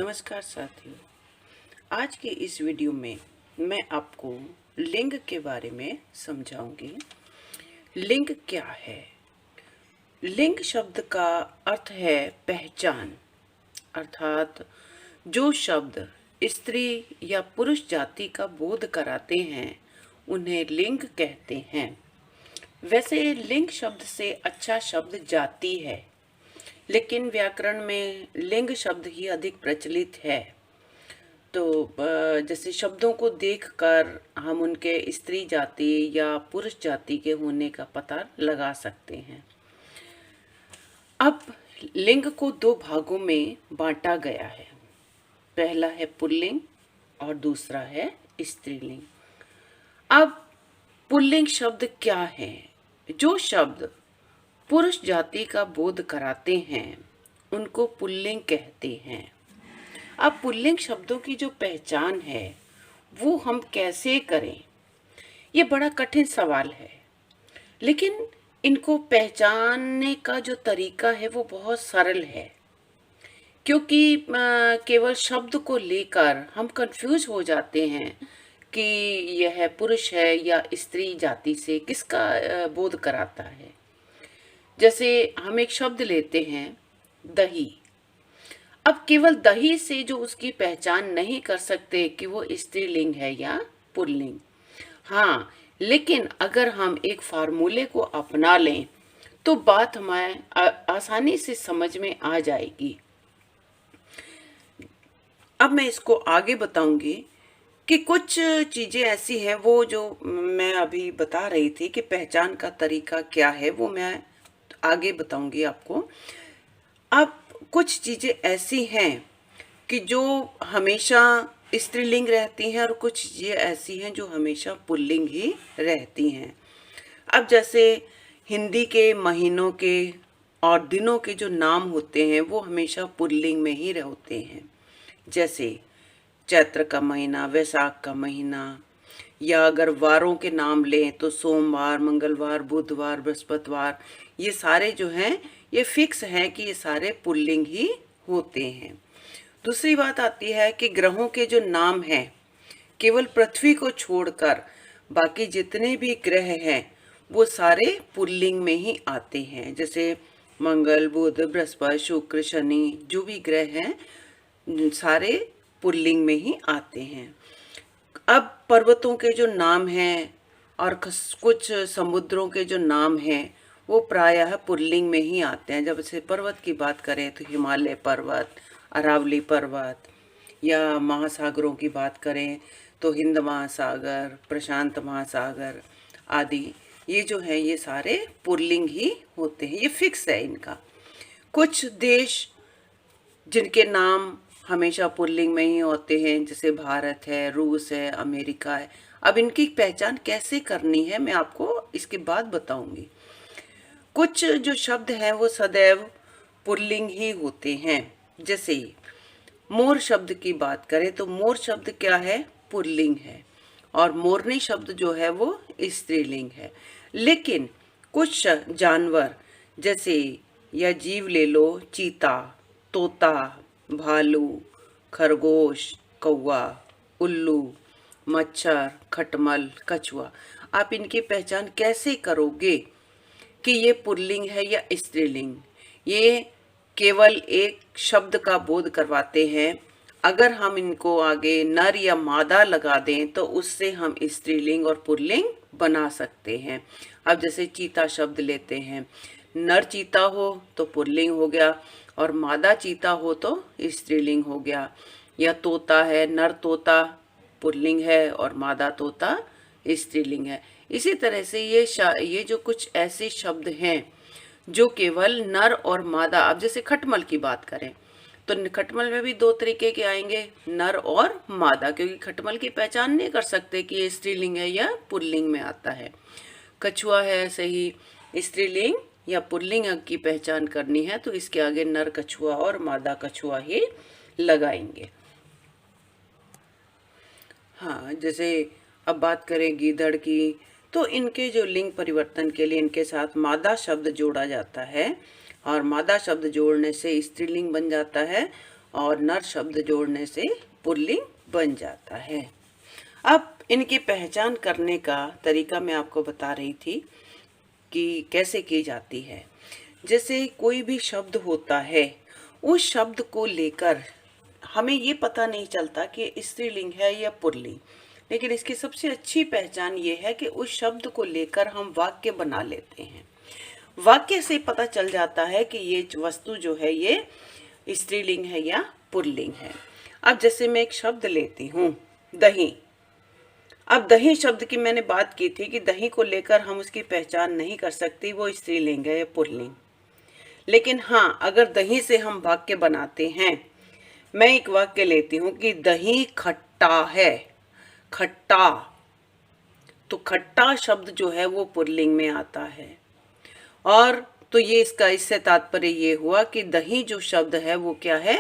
नमस्कार साथियों। आज की इस वीडियो में मैं आपको लिंग के बारे में समझाऊंगी। लिंग क्या है? लिंग शब्द का अर्थ है पहचान, अर्थात जो शब्द स्त्री या पुरुष जाति का बोध कराते हैं उन्हें लिंग कहते हैं। वैसे लिंग शब्द से अच्छा शब्द जाति है, लेकिन व्याकरण में लिंग शब्द ही अधिक प्रचलित है। तो जैसे शब्दों को देखकर हम उनके स्त्री जाति या पुरुष जाति के होने का पता लगा सकते हैं। अब लिंग को दो भागों में बांटा गया है। पहला है पुल्लिंग और दूसरा है स्त्रीलिंग। अब पुल्लिंग शब्द क्या है? जो शब्द पुरुष जाति का बोध कराते हैं उनको पुल्लिंग कहते हैं। अब पुल्लिंग शब्दों की जो पहचान है वो हम कैसे करें, ये बड़ा कठिन सवाल है। लेकिन इनको पहचानने का जो तरीका है वो बहुत सरल है, क्योंकि केवल शब्द को लेकर हम कंफ्यूज हो जाते हैं कि यह पुरुष है या स्त्री जाति से किसका बोध कराता है। जैसे हम एक शब्द लेते हैं दही। अब केवल दही से जो उसकी पहचान नहीं कर सकते कि वो स्त्रीलिंग है या पुल्लिंग। हाँ, लेकिन अगर हम एक फार्मूले को अपना लें तो बात हमें आसानी से समझ में आ जाएगी। अब मैं इसको आगे बताऊंगी कि कुछ चीज़ें ऐसी हैं वो जो मैं अभी बता रही थी कि पहचान का तरीका क्या है, वो मैं आगे बताऊंगी आपको। अब कुछ चीज़ें ऐसी हैं कि जो हमेशा स्त्रीलिंग रहती हैं और कुछ चीज़ें ऐसी हैं जो हमेशा पुल्लिंग ही रहती हैं। अब जैसे हिंदी के महीनों के और दिनों के जो नाम होते हैं वो हमेशा पुल्लिंग में ही होते हैं। जैसे चैत्र का महीना, वैशाख का महीना, या अगर वारों के नाम लें तो सोमवार, मंगलवार, बुधवार, बृहस्पतिवार, ये सारे जो हैं ये फिक्स हैं कि ये सारे पुल्लिंग ही होते हैं। दूसरी बात आती है कि ग्रहों के जो नाम हैं, केवल पृथ्वी को छोड़कर बाकी जितने भी ग्रह हैं वो सारे पुल्लिंग में ही आते हैं। जैसे मंगल, बुध, बृहस्पति, शुक्र, शनि, जो भी ग्रह हैं सारे पुल्लिंग में ही आते हैं। अब पर्वतों के जो नाम हैं और कुछ समुद्रों के जो नाम हैं वो प्रायः पुल्लिंग में ही आते हैं। जब से पर्वत की बात करें तो हिमालय पर्वत, अरावली पर्वत, या महासागरों की बात करें तो हिंद महासागर, प्रशांत महासागर आदि, ये जो है ये सारे पुल्लिंग ही होते हैं, ये फिक्स है इनका। कुछ देश जिनके नाम हमेशा पुल्लिंग में ही होते हैं, जैसे भारत है, रूस है, अमेरिका है। अब इनकी पहचान कैसे करनी है मैं आपको इसके बाद बताऊंगी। कुछ जो शब्द हैं वो सदैव पुल्लिंग ही होते हैं। जैसे मोर शब्द की बात करें तो मोर शब्द क्या है? पुल्लिंग है, और मोरनी शब्द जो है वो स्त्रीलिंग है। लेकिन कुछ जानवर जैसे या जीव ले लो, चीता, तोता, भालू, खरगोश, कौवा, उल्लू, मच्छर, खटमल, कछुआ, आप इनकी पहचान कैसे करोगे कि ये पुल्लिंग है या स्त्रीलिंग? ये केवल एक शब्द का बोध करवाते हैं। अगर हम इनको आगे नर या मादा लगा दें तो उससे हम स्त्रीलिंग और पुल्लिंग बना सकते हैं। अब जैसे चीता शब्द लेते हैं, नर चीता हो तो पुल्लिंग हो गया और मादा चीता हो तो स्त्रीलिंग हो गया। या तोता है, नर तोता पुल्लिंग है और मादा तोता स्त्रीलिंग है। इसी तरह से ये जो कुछ ऐसे शब्द हैं जो केवल नर और मादा, अब जैसे खटमल की बात करें तो खटमल में भी दो तरीके के आएंगे, नर और मादा, क्योंकि खटमल की पहचान नहीं कर सकते कि ये स्त्रीलिंग है या पुल्लिंग में आता है। कछुआ है, सही स्त्रीलिंग या पुल्लिंग की पहचान करनी है तो इसके आगे नर कछुआ और मादा कछुआ ही लगाएंगे। हाँ, जैसे अब बात करें गीदड़ की तो इनके जो लिंग परिवर्तन के लिए इनके साथ मादा शब्द जोड़ा जाता है और मादा शब्द जोड़ने से स्त्रीलिंग बन जाता है और नर शब्द जोड़ने से पुल्लिंग बन जाता है। अब इनकी पहचान करने का तरीका मैं आपको बता रही थी कि कैसे की जाती है। जैसे कोई भी शब्द होता है, उस शब्द को लेकर हमें ये पता नहीं चलता कि स्त्रीलिंग है या पुल्लिंग, लेकिन इसकी सबसे अच्छी पहचान ये है कि उस शब्द को लेकर हम वाक्य बना लेते हैं। वाक्य से पता चल जाता है कि ये वस्तु जो है ये स्त्रीलिंग है या पुल्लिंग है। अब जैसे मैं एक शब्द लेती हूँ, दही। अब दही शब्द की मैंने बात की थी कि दही को लेकर हम उसकी पहचान नहीं कर सकते वो स्त्रीलिंग है या पुल्लिंग। लेकिन हाँ, अगर दही से हम वाक्य बनाते हैं, मैं एक वाक्य लेती हूँ कि दही खट्टा है, खट्टा, तो खट्टा शब्द जो है वो पुल्लिंग में आता है। और तो ये इससे तात्पर्य ये हुआ कि दही जो शब्द है वो क्या है,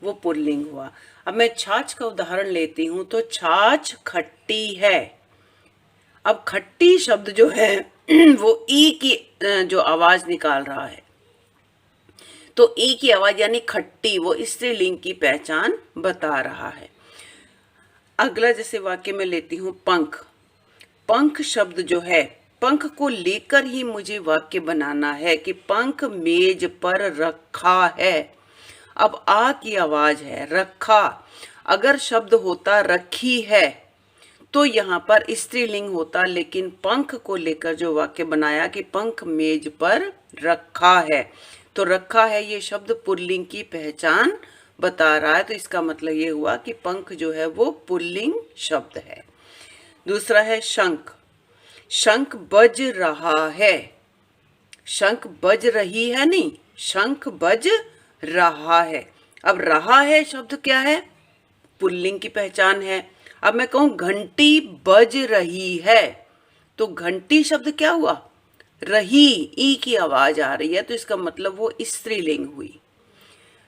वो पुल्लिंग हुआ। अब मैं छाछ का उदाहरण लेती हूँ, तो छाछ खट्टी है। अब खट्टी शब्द जो है वो ई की जो आवाज निकाल रहा है, तो ई की आवाज यानी खट्टी, वो स्त्रीलिंग की पहचान बता रहा है। अगला जैसे वाक्य में लेती हूँ पंख। पंख शब्द जो है, पंख को लेकर ही मुझे वाक्य बनाना है कि पंख मेज पर रखा है। अब आ की आवाज है, रखा। अगर शब्द होता रखी है तो यहाँ पर स्त्रीलिंग होता, लेकिन पंख को लेकर जो वाक्य बनाया कि पंख मेज पर रखा है, तो रखा है ये शब्द पुल्लिंग की पहचान बता रहा है। तो इसका मतलब ये हुआ कि पंख जो है वो पुल्लिंग शब्द है। दूसरा है शंख। शंख बज रहा है, शंख बज रही है नहीं, शंख बज रहा है। अब रहा है शब्द क्या है, पुल्लिंग की पहचान है। अब मैं कहूं घंटी बज रही है, तो घंटी शब्द क्या हुआ, रही, ई की आवाज आ रही है, तो इसका मतलब वो स्त्रीलिंग हुई।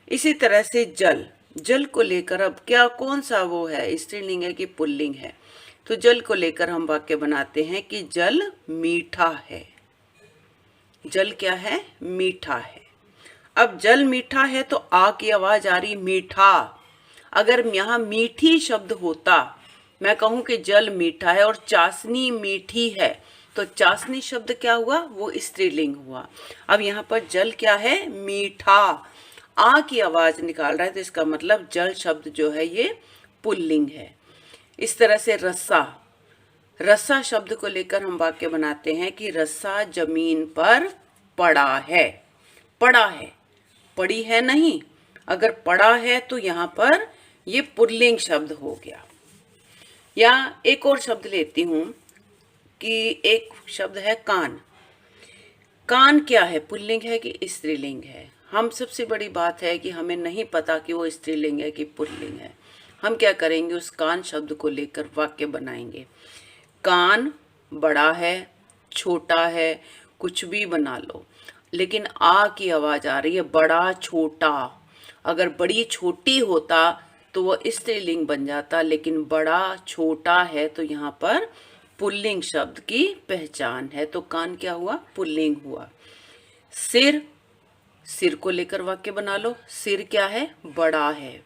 इसी तरह से जल। जल को लेकर अब क्या, कौन सा वो है, स्त्रीलिंग है कि पुल्लिंग है, तो जल को लेकर हम वाक्य बनाते हैं कि जल मीठा है। जल क्या है, मीठा है। अब जल मीठा है तो आ की आवाज आ रही, मीठा। अगर यहाँ मीठी शब्द होता, मैं कहूं कि जल मीठा है और चाशनी मीठी है, तो चाशनी शब्द क्या हुआ, वो स्त्रीलिंग हुआ। अब यहाँ पर जल क्या है, मीठा, आ की आवाज निकाल रहा है, तो इसका मतलब जल शब्द जो है ये पुल्लिंग है। इस तरह से रस्सा। रस्सा शब्द को लेकर हम वाक्य बनाते हैं कि रस्सा जमीन पर पड़ा है। पड़ा है, पड़ी है नहीं, अगर पड़ा है तो यहाँ पर ये पुल्लिंग शब्द हो गया। या एक और शब्द लेती हूँ कि एक शब्द है कान। कान क्या है, पुल्लिंग है कि स्त्रीलिंग है। हम सबसे बड़ी बात है कि हमें नहीं पता कि वो स्त्रीलिंग है कि पुल्लिंग है। हम क्या करेंगे, उस कान शब्द को लेकर वाक्य बनाएंगे। कान बड़ा है, छोटा है, कुछ भी बना लो, लेकिन आ की आवाज आ रही है, बड़ा छोटा। अगर बड़ी छोटी होता तो वो स्त्रीलिंग बन जाता, लेकिन बड़ा छोटा है तो यहाँ पर पुल्लिंग शब्द की पहचान है, तो कान क्या हुआ, पुल्लिंग हुआ। सिर। सिर को लेकर वाक्य बना लो। सिर क्या है, बड़ा है।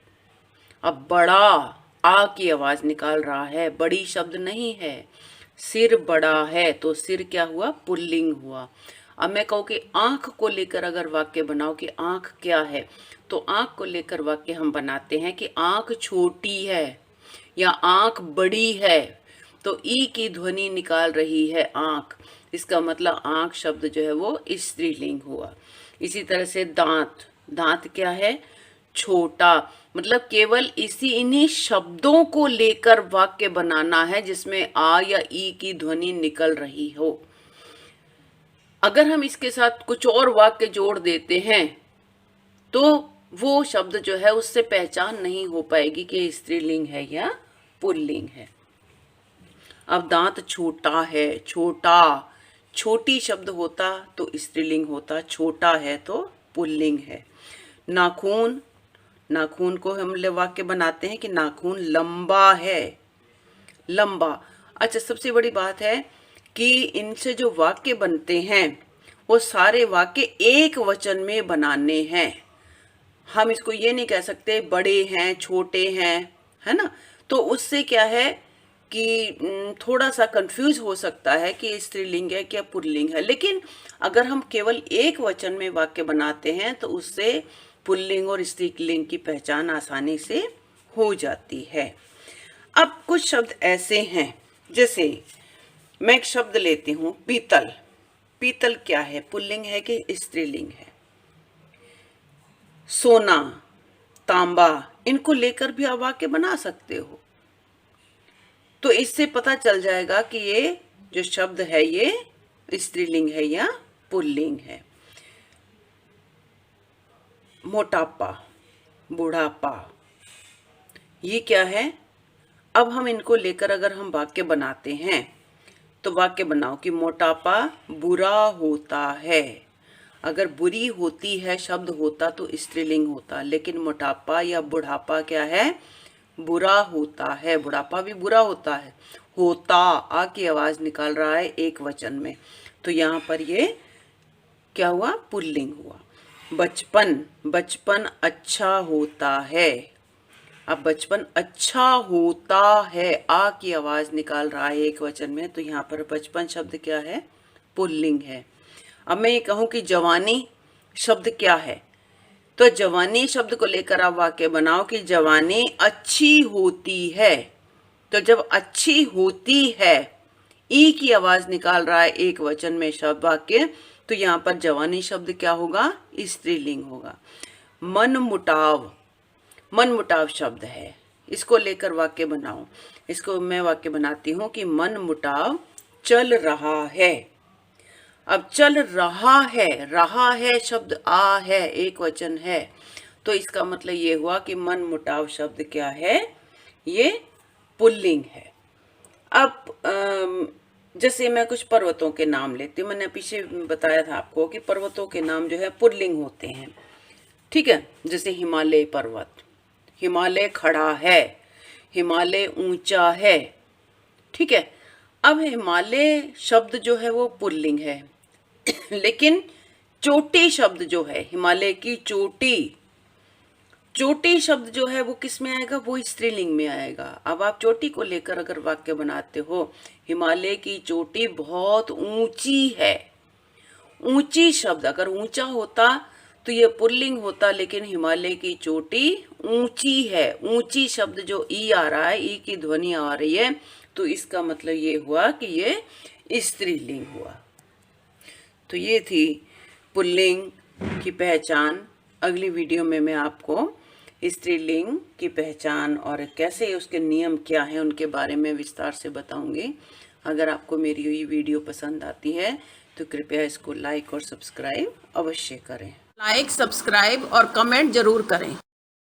अब बड़ा, आ की आवाज निकाल रहा है, बड़ी शब्द नहीं है। सिर बड़ा है तो सिर क्या हुआ, पुल्लिंग हुआ। अब मैं कहूँ कि आंख को लेकर अगर वाक्य बनाओ कि आंख क्या है, तो आंख को लेकर वाक्य हम बनाते हैं कि आंख छोटी है या आंख बड़ी है, तो ई की ध्वनि निकाल रही है आंख, इसका मतलब आंख शब्द जो है वो स्त्रीलिंग हुआ। इसी तरह से दांत। दांत क्या है, छोटा। मतलब केवल इन्हीं शब्दों को लेकर वाक्य बनाना है जिसमें आ या ई की ध्वनि निकल रही हो। अगर हम इसके साथ कुछ और वाक्य जोड़ देते हैं तो वो शब्द जो है उससे पहचान नहीं हो पाएगी कि स्त्रीलिंग है या पुल्लिंग है। अब दांत छोटा है, छोटा, छोटी शब्द होता तो स्त्रीलिंग होता, छोटा है तो पुल्लिंग है। नाखून। नाखून को हम वाक्य बनाते हैं कि नाखून लंबा है, लंबा। अच्छा, सबसे बड़ी बात है कि इनसे जो वाक्य बनते हैं वो सारे वाक्य एक वचन में बनाने हैं। हम इसको ये नहीं कह सकते बड़े हैं, छोटे हैं, है ना। तो उससे क्या है कि थोड़ा सा कंफ्यूज हो सकता है कि स्त्रीलिंग है क्या पुल्लिंग है। लेकिन अगर हम केवल एक वचन में वाक्य बनाते हैं तो उससे पुल्लिंग और स्त्रीलिंग की पहचान आसानी से हो जाती है। अब कुछ शब्द ऐसे हैं, जैसे मैं एक शब्द लेती हूं पीतल। पीतल क्या है, पुल्लिंग है कि स्त्रीलिंग है। सोना, तांबा, इनको लेकर भी आप वाक्य बना सकते हो। तो इससे पता चल जाएगा कि ये जो शब्द है ये स्त्रीलिंग है या पुल्लिंग है। मोटापा, बुढ़ापा, ये क्या है। अब हम इनको लेकर अगर हम वाक्य बनाते हैं तो वाक्य बनाओ कि मोटापा बुरा होता है। अगर बुरी होती है शब्द होता तो स्त्रीलिंग होता, लेकिन मोटापा या बुढ़ापा क्या है, बुरा होता है। बुढ़ापा भी बुरा होता है। होता, आ की आवाज निकाल रहा है एक वचन में, तो यहाँ पर ये क्या हुआ, पुल्लिंग हुआ। बचपन, बचपन अच्छा होता है। अब बचपन अच्छा होता है, आ की आवाज निकाल रहा है एक वचन में, तो यहाँ पर बचपन शब्द क्या है, पुल्लिंग है। अब मैं ये कहूँ कि जवानी शब्द क्या है, तो जवानी शब्द को लेकर आप वाक्य बनाओ कि जवानी अच्छी होती है। तो जब अच्छी होती है, ई की आवाज निकाल रहा है एक वचन में शब्द वाक्य, तो यहाँ पर जवानी शब्द क्या होगा, स्त्रीलिंग होगा। मन मुटाव, मन मुटाव शब्द है, इसको लेकर वाक्य बनाओ। इसको मैं वाक्य बनाती हूँ कि मन मुटाव चल रहा है। अब चल रहा है शब्द आ है, एक वचन है, तो इसका मतलब ये हुआ कि मन मुटाव शब्द क्या है, ये पुल्लिंग है। अब जैसे मैं कुछ पर्वतों के नाम लेती हूँ। मैंने पीछे बताया था आपको कि पर्वतों के नाम जो है पुल्लिंग होते हैं, ठीक है। जैसे हिमालय पर्वत, हिमालय खड़ा है, हिमालय ऊंचा है, ठीक है। अब हिमालय शब्द जो है वो पुल्लिंग है, लेकिन चोटी शब्द जो है, हिमालय की चोटी, चोटी शब्द जो है वो किस में आएगा, वो स्त्रीलिंग में आएगा। अब आप चोटी को लेकर अगर वाक्य बनाते हो, हिमालय की चोटी बहुत ऊंची है। ऊंची शब्द अगर ऊंचा होता तो ये पुल्लिंग होता, लेकिन हिमालय की चोटी ऊंची है। ऊंची शब्द जो ई आ रहा है, ई की ध्वनि आ रही है, तो इसका मतलब ये हुआ कि ये स्त्रीलिंग हुआ। तो ये थी पुल्लिंग की पहचान। अगली वीडियो में मैं आपको स्त्रीलिंग की पहचान और कैसे उसके नियम क्या हैं उनके बारे में विस्तार से बताऊंगी। अगर आपको मेरी ये वीडियो पसंद आती है तो कृपया इसको लाइक और सब्सक्राइब अवश्य करें। लाइक, सब्सक्राइब और कमेंट जरूर करें।